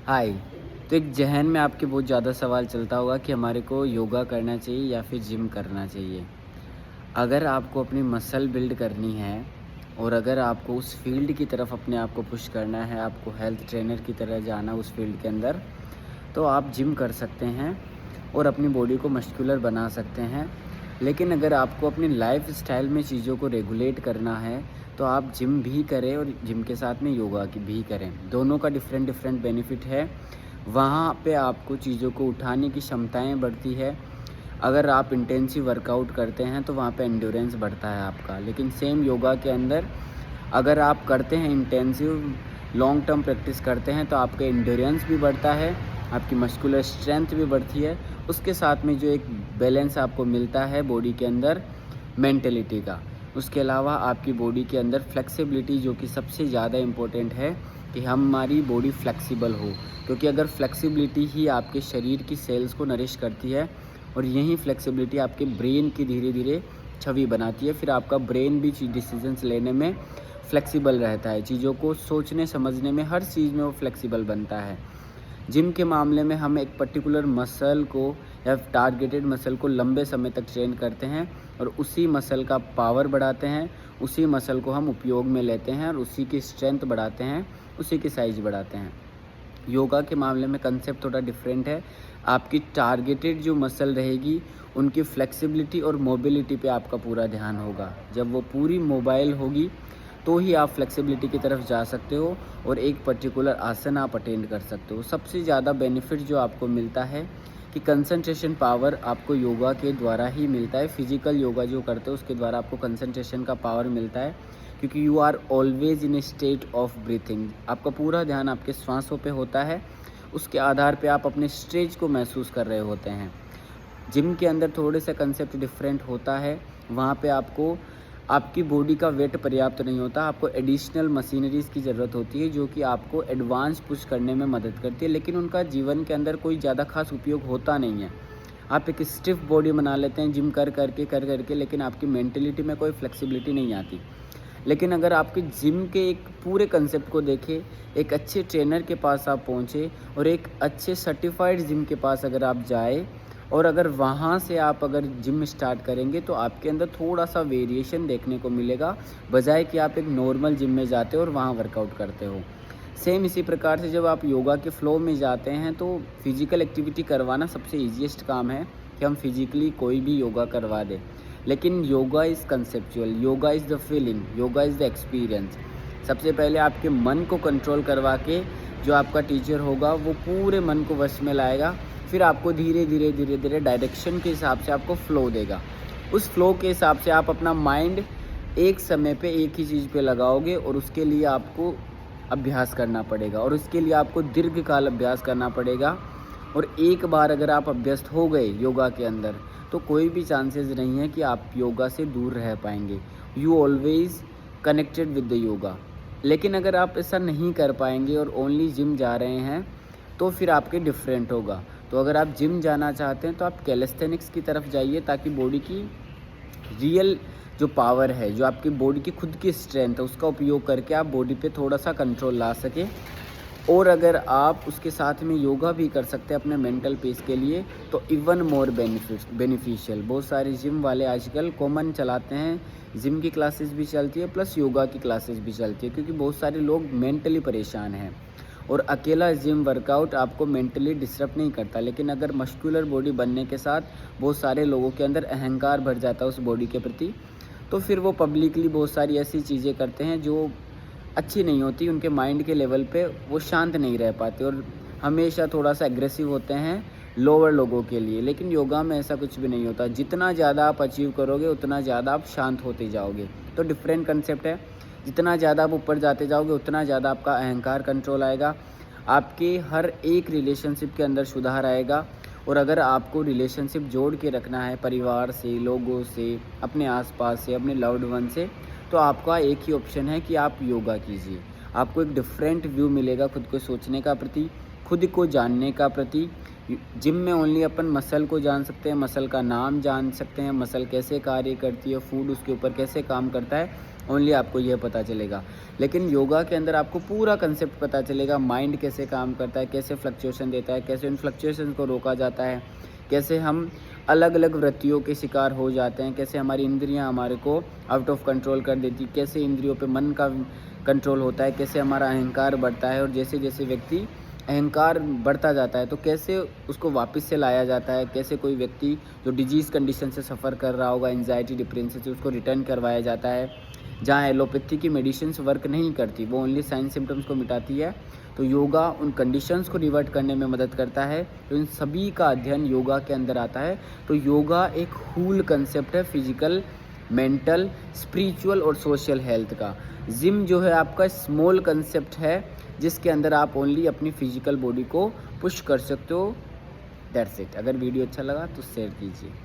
हाय। तो एक ज़हन में आपके बहुत ज़्यादा सवाल चलता होगा कि हमारे को योगा करना चाहिए या फिर जिम करना चाहिए। अगर आपको अपनी मसल बिल्ड करनी है और अगर आपको उस फील्ड की तरफ अपने आप को पुश करना है, आपको हेल्थ ट्रेनर की तरह जाना उस फील्ड के अंदर, तो आप जिम कर सकते हैं और अपनी बॉडी को मस्कुलर बना सकते हैं। लेकिन अगर आपको अपनी लाइफ़स्टाइल में चीज़ों को रेगुलेट करना है, तो आप जिम भी करें और जिम के साथ में योगा की भी करें। दोनों का डिफ़रेंट डिफ़रेंट बेनिफिट है। वहाँ पे आपको चीज़ों को उठाने की क्षमताएँ बढ़ती है। अगर आप इंटेंसिव वर्कआउट करते हैं, तो वहाँ पे एंड्योरेंस बढ़ता है आपका। लेकिन सेम योगा के अंदर अगर आप करते हैं इंटेंसिव लॉन्ग टर्म प्रैक्टिस करते हैं, तो आपका एंड्योरेंस भी बढ़ता है, आपकी मस्कुलर स्ट्रेंथ भी बढ़ती है। उसके साथ में जो एक बैलेंस आपको मिलता है बॉडी के अंदर मेंटलिटी का। उसके अलावा आपकी बॉडी के अंदर फ्लेक्सिबिलिटी, जो कि सबसे ज़्यादा इम्पोर्टेंट है कि हमारी बॉडी फ्लेक्सिबल हो। क्योंकि अगर फ्लेक्सिबिलिटी ही आपके शरीर की सेल्स को नरिश करती है और यही फ्लेक्सिबिलिटी आपके ब्रेन की धीरे धीरे छवि बनाती है, फिर आपका ब्रेन भी डिसीजंस लेने में फ्लेक्सिबल रहता है, चीज़ों को सोचने समझने में, हर चीज़ में वो फ्लेक्सिबल बनता है। जिम के मामले में हम एक पर्टिकुलर मसल को या टारगेटेड मसल को लंबे समय तक ट्रेन करते हैं और उसी मसल का पावर बढ़ाते हैं, उसी मसल को हम उपयोग में लेते हैं और उसी की स्ट्रेंथ बढ़ाते हैं, उसी की साइज़ बढ़ाते हैं। योगा के मामले में कंसेप्ट थोड़ा डिफरेंट है। आपकी टारगेटेड जो मसल रहेगी, उनकी फ्लेक्सिबिलिटी और मोबिलिटी पे आपका पूरा ध्यान होगा। जब वो पूरी मोबाइल होगी, तो ही आप फ्लेक्सिबिलिटी की तरफ जा सकते हो और एक पर्टिकुलर आसन आप अटेंड कर सकते हो। सबसे ज़्यादा बेनिफिट जो आपको मिलता है कि कंसंट्रेशन पावर आपको योगा के द्वारा ही मिलता है। फिज़िकल योगा जो करते हो उसके द्वारा आपको कंसंट्रेशन का पावर मिलता है, क्योंकि you are always in a state of breathing. आपका पूरा ध्यान आपके श्वासों पे होता है, उसके आधार पे आप अपने स्ट्रेच को महसूस कर रहे होते हैं। जिम के अंदर थोड़े से कंसेप्ट डिफरेंट होता है। वहाँ पे आपको आपकी बॉडी का वेट पर्याप्त नहीं होता, आपको एडिशनल मशीनरीज़ की ज़रूरत होती है, जो कि आपको एडवांस पुश करने में मदद करती है, लेकिन उनका जीवन के अंदर कोई ज़्यादा खास उपयोग होता नहीं है। आप एक स्टिफ बॉडी बना लेते हैं जिम कर करके, लेकिन आपकी मेंटलिटी में कोई फ्लेक्सिबिलिटी नहीं आती। लेकिन अगर आपके जिम के एक पूरे कंसेप्ट को देखें, एक अच्छे ट्रेनर के पास आप पहुँचे और एक अच्छे सर्टिफाइड जिम के पास अगर आप जाए और अगर वहाँ से आप अगर जिम स्टार्ट करेंगे, तो आपके अंदर थोड़ा-सा वेरिएशन देखने को मिलेगा, बजाय कि आप एक नॉर्मल जिम में जाते हो और वहाँ वर्कआउट करते हो। सेम इसी प्रकार से जब आप योगा के फ्लो में जाते हैं, तो फिज़िकल एक्टिविटी करवाना सबसे ईज़ीएस्ट काम है कि हम फिज़िकली कोई भी योगा करवा दें। लेकिन yoga is conceptual, yoga is the feeling, yoga is the experience. सबसे पहले आपके मन को कंट्रोल करवा के जो आपका टीचर होगा, वो पूरे मन को वश में लाएगा। फिर आपको धीरे धीरे डायरेक्शन के हिसाब से आपको फ़्लो देगा। उस फ़्लो के हिसाब से आप अपना माइंड एक समय पे एक ही चीज़ पे लगाओगे और उसके लिए आपको अभ्यास करना पड़ेगा और उसके लिए आपको दीर्घकाल अभ्यास करना पड़ेगा। और एक बार अगर आप अभ्यस्त हो गए योगा के अंदर, तो कोई भी चांसेस नहीं है कि आप योगा से दूर रह पाएँगे। You always connected with the yoga. लेकिन अगर आप ऐसा नहीं कर पाएँगे और ओनली जिम जा रहे हैं, तो फिर आपके डिफरेंट होगा। तो अगर आप जिम जाना चाहते हैं, तो आप कैलिस्थेनिक्स की तरफ जाइए, ताकि बॉडी की रियल जो पावर है, जो आपकी बॉडी की खुद की स्ट्रेंथ है, उसका उपयोग करके आप बॉडी पे थोड़ा-सा कंट्रोल ला सकें। और अगर आप उसके साथ में योगा भी कर सकते हैं अपने मेंटल पीस के लिए, तो इवन मोर बेनिफिशियल। बहुत सारे जिम वाले आजकल कॉमन चलाते हैं, जिम की क्लासेस भी चलती है प्लस योगा की क्लासेस भी चलती है, क्योंकि बहुत सारे लोग मेंटली परेशान हैं और अकेला जिम वर्कआउट आपको मेंटली डिस्टर्ब नहीं करता। लेकिन अगर मस्कुलर बॉडी बनने के साथ बहुत सारे लोगों के अंदर अहंकार भर जाता है उस बॉडी के प्रति, तो फिर वो पब्लिकली बहुत सारी ऐसी चीज़ें करते हैं जो अच्छी नहीं होती। उनके माइंड के लेवल पे वो शांत नहीं रह पाते और हमेशा थोड़ा-सा एग्रेसिव होते हैं लोअर लोगों के लिए। लेकिन योगा में ऐसा कुछ भी नहीं होता। जितना ज़्यादा आप अचीव करोगे, उतना ज़्यादा आप शांत होते जाओगे। तो डिफरेंट कंसेप्ट है। जितना ज़्यादा आप ऊपर जाते जाओगे, उतना ज़्यादा आपका अहंकार कंट्रोल आएगा। आपके हर एक रिलेशनशिप के अंदर सुधार आएगा। और अगर आपको रिलेशनशिप जोड़ के रखना है परिवार से, लोगों से, अपने आस-पास से, अपने लव्ड वन से, तो आपका एक ही ऑप्शन है कि आप योगा कीजिए। आपको एक डिफरेंट व्यू मिलेगा खुद को सोचने का प्रति, खुद को जानने का प्रति। जिम में ओनली अपन मसल को जान सकते हैं, मसल का नाम जान सकते हैं, मसल कैसे कार्य करती है, फूड उसके ऊपर कैसे काम करता है। ओनली आपको यह पता चलेगा। लेकिन योगा के अंदर आपको पूरा कंसेप्ट पता चलेगा, माइंड कैसे काम करता है, कैसे फ्लक्चुएशन देता है, कैसे उन फ्लक्चुएशन को रोका जाता है, कैसे हम अलग अलग वृत्तियों के शिकार हो जाते हैं, कैसे हमारी इंद्रियां हमारे को आउट ऑफ कंट्रोल कर देती, कैसे इंद्रियों पे मन का कंट्रोल होता है, कैसे हमारा अहंकार बढ़ता है, और जैसे जैसे व्यक्ति अहंकार बढ़ता जाता है तो कैसे उसको वापस से लाया जाता है, कैसे कोई व्यक्ति जो डिजीज़ कंडीशन से सफ़र कर रहा होगा, एंजाइटी डिप्रेशन से, उसको रिटर्न करवाया जाता है। जहाँ एलोपैथी की मेडिसिन्स वर्क नहीं करती, वो ओनली साइन सिम्टम्स को मिटाती है, तो योगा उन कंडीशंस को रिवर्ट करने में मदद करता है। तो इन सभी का अध्ययन योगा के अंदर आता है। तो योगा एक होल कंसेप्ट है फिजिकल, मेंटल, स्पिरिचुअल और सोशल हेल्थ का। जिम जो है आपका स्मॉल कंसेप्ट है, जिसके अंदर आप ओनली अपनी फिजिकल बॉडी को पुश कर सकते हो। That's it. अगर वीडियो अच्छा लगा तो शेयर कीजिए।